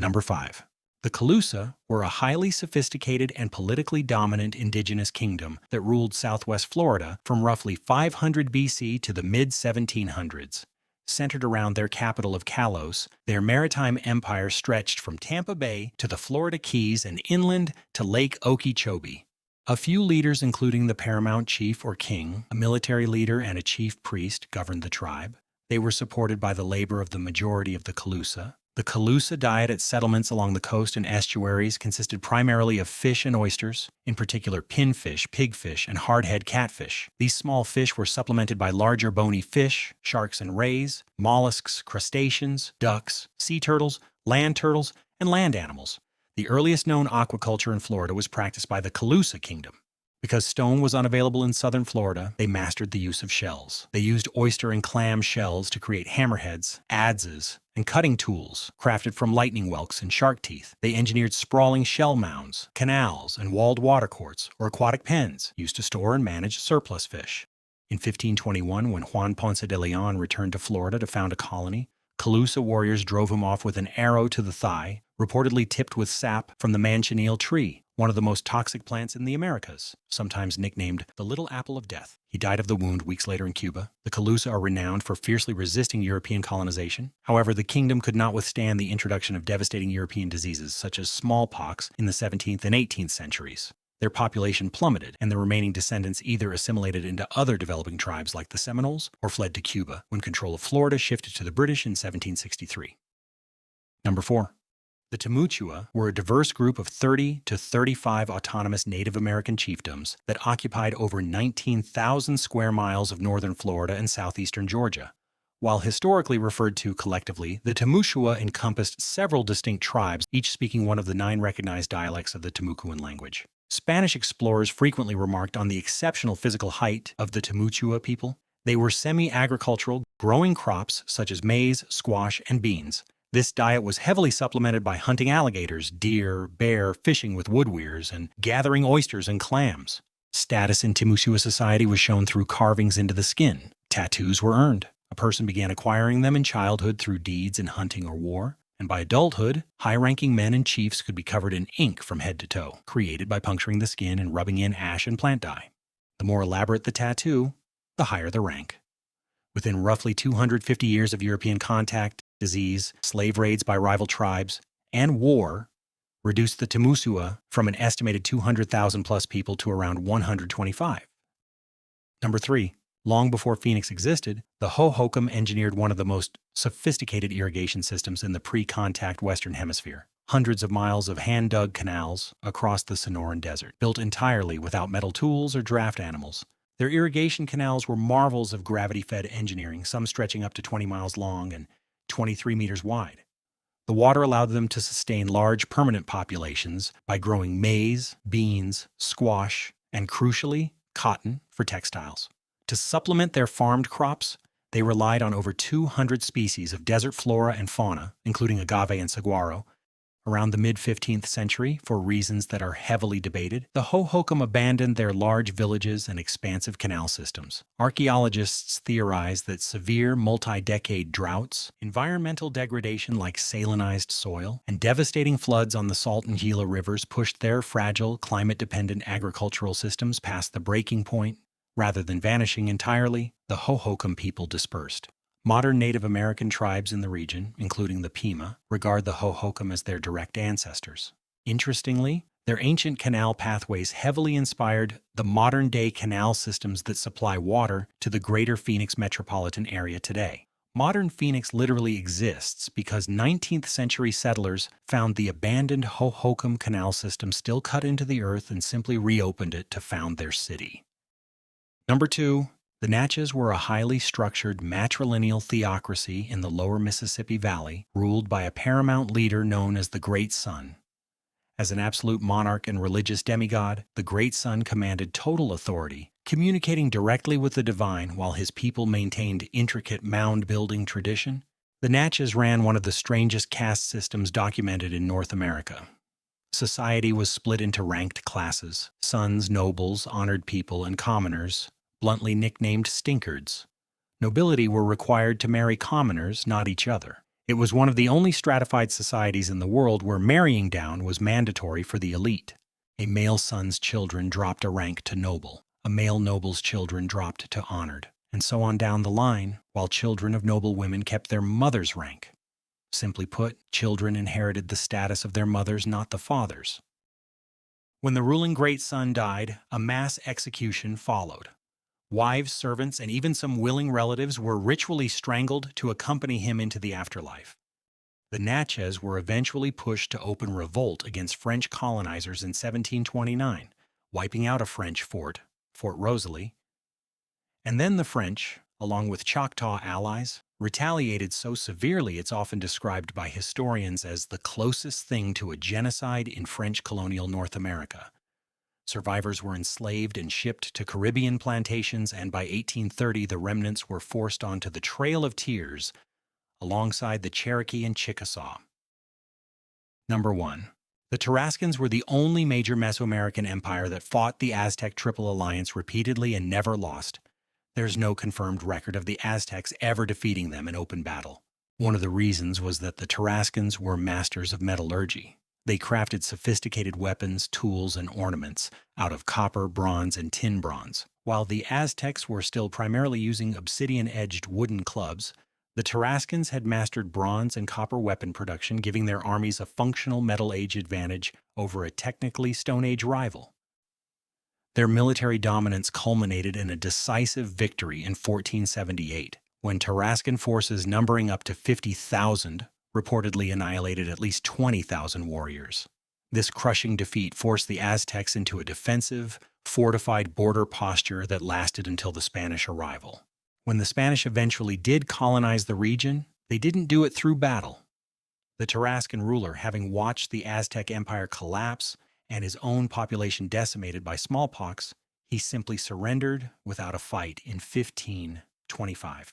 Number 5. The Calusa were a highly sophisticated and politically dominant indigenous kingdom that ruled southwest Florida from roughly 500 BC to the mid-1700s. Centered around their capital of Calusa, their maritime empire stretched from Tampa Bay to the Florida Keys and inland to Lake Okeechobee. A few leaders, including the paramount chief or king, a military leader, and a chief priest, governed the tribe. They were supported by the labor of the majority of the Calusa. The Calusa diet at settlements along the coast and estuaries consisted primarily of fish and oysters, in particular pinfish, pigfish, and hardhead catfish. These small fish were supplemented by larger bony fish, sharks and rays, mollusks, crustaceans, ducks, sea turtles, and land animals. The earliest known aquaculture in Florida was practiced by the Calusa Kingdom. Because stone was unavailable in southern Florida, they mastered the use of shells. They used oyster and clam shells to create hammerheads, adzes, and cutting tools crafted from lightning whelks and shark teeth. They engineered sprawling shell mounds, canals, and walled watercourts or aquatic pens used to store and manage surplus fish. In 1521, when Juan Ponce de Leon returned to Florida to found a colony, Calusa warriors drove him off with an arrow to the thigh, reportedly tipped with sap from the manchineel tree, one of the most toxic plants in the Americas, sometimes nicknamed the Little Apple of Death. He died of the wound weeks later in Cuba. The Calusa are renowned for fiercely resisting European colonization. However, the kingdom could not withstand the introduction of devastating European diseases such as smallpox in the 17th and 18th centuries. Their population plummeted, and the remaining descendants either assimilated into other developing tribes like the Seminoles or fled to Cuba when control of Florida shifted to the British in 1763. Number 4. The Timuchua were a diverse group of 30 to 35 autonomous Native American chiefdoms that occupied over 19,000 square miles of northern Florida and southeastern Georgia. While historically referred to collectively, the Timuchua encompassed several distinct tribes, each speaking one of the 9 recognized dialects of the Timucuan language. Spanish explorers frequently remarked on the exceptional physical height of the Timuchua people. They were semi-agricultural, growing crops such as maize, squash, and beans. This diet was heavily supplemented by hunting alligators, deer, bear, fishing with wood weirs, and gathering oysters and clams. Status in Timuchua society was shown through carvings into the skin. Tattoos were earned. A person began acquiring them in childhood through deeds in hunting or war, and by adulthood, high-ranking men and chiefs could be covered in ink from head to toe, created by puncturing the skin and rubbing in ash and plant dye. The more elaborate the tattoo, the higher the rank. Within roughly 250 years of European contact, disease, slave raids by rival tribes, and war reduced the Timuchua from an estimated 200,000 plus people to around 125. Number 3. Long before Phoenix existed, the Hohokam engineered one of the most sophisticated irrigation systems in the pre-contact Western Hemisphere. Hundreds of miles of hand-dug canals across the Sonoran Desert, built entirely without metal tools or draft animals. Their irrigation canals were marvels of gravity-fed engineering, some stretching up to 20 miles long and 23 meters wide. The water allowed them to sustain large permanent populations by growing maize, beans, squash, and crucially, cotton for textiles. To supplement their farmed crops, they relied on over 200 species of desert flora and fauna, including agave and saguaro. Around the mid-15th century, for reasons that are heavily debated, the Hohokam abandoned their large villages and expansive canal systems. Archaeologists theorize that severe multi-decade droughts, environmental degradation like salinized soil, and devastating floods on the Salt and Gila rivers pushed their fragile, climate-dependent agricultural systems past the breaking point. Rather than vanishing entirely, the Hohokam people dispersed. Modern Native American tribes in the region, including the Pima, regard the Hohokam as their direct ancestors. Interestingly, their ancient canal pathways heavily inspired the modern-day canal systems that supply water to the greater Phoenix metropolitan area today. Modern Phoenix literally exists because 19th century settlers found the abandoned Hohokam canal system still cut into the earth and simply reopened it to found their city. Number 2. The Natchez were a highly structured matrilineal theocracy in the lower Mississippi Valley, ruled by a paramount leader known as the Great Sun. As an absolute monarch and religious demigod, the Great Sun commanded total authority, communicating directly with the divine while his people maintained intricate mound-building tradition. The Natchez ran one of the strangest caste systems documented in North America. Society was split into ranked classes: sons, nobles, honored people, and commoners, bluntly nicknamed stinkards. Nobility were required to marry commoners, not each other. It was one of the only stratified societies in the world where marrying down was mandatory for the elite. A male son's children dropped a rank to noble. A male noble's children dropped to honored, and so on down the line, while children of noble women kept their mother's rank. Simply put, children inherited the status of their mothers, not the fathers. When the ruling great son died, a mass execution followed. Wives, servants, and even some willing relatives were ritually strangled to accompany him into the afterlife. The Natchez were eventually pushed to open revolt against French colonizers in 1729, wiping out a French fort, Fort Rosalie. And then the French, along with Choctaw allies, retaliated so severely it's often described by historians as the closest thing to a genocide in French colonial North America. Survivors were enslaved and shipped to Caribbean plantations, and by 1830 the remnants were forced onto the Trail of Tears alongside the Cherokee and Chickasaw. Number 1. The Tarascans were the only major Mesoamerican empire that fought the Aztec Triple Alliance repeatedly and never lost. There's no confirmed record of the Aztecs ever defeating them in open battle. One of the reasons was that the Tarascans were masters of metallurgy. They crafted sophisticated weapons, tools, and ornaments out of copper, bronze, and tin bronze. While the Aztecs were still primarily using obsidian-edged wooden clubs, the Tarascans had mastered bronze and copper weapon production, giving their armies a functional Metal Age advantage over a technically Stone Age rival. Their military dominance culminated in a decisive victory in 1478, when Tarascan forces numbering up to 50,000 reportedly annihilated at least 20,000 warriors. This crushing defeat forced the Aztecs into a defensive, fortified border posture that lasted until the Spanish arrival. When the Spanish eventually did colonize the region, they didn't do it through battle. The Tarascan ruler, having watched the Aztec Empire collapse and his own population decimated by smallpox, he simply surrendered without a fight in 1525.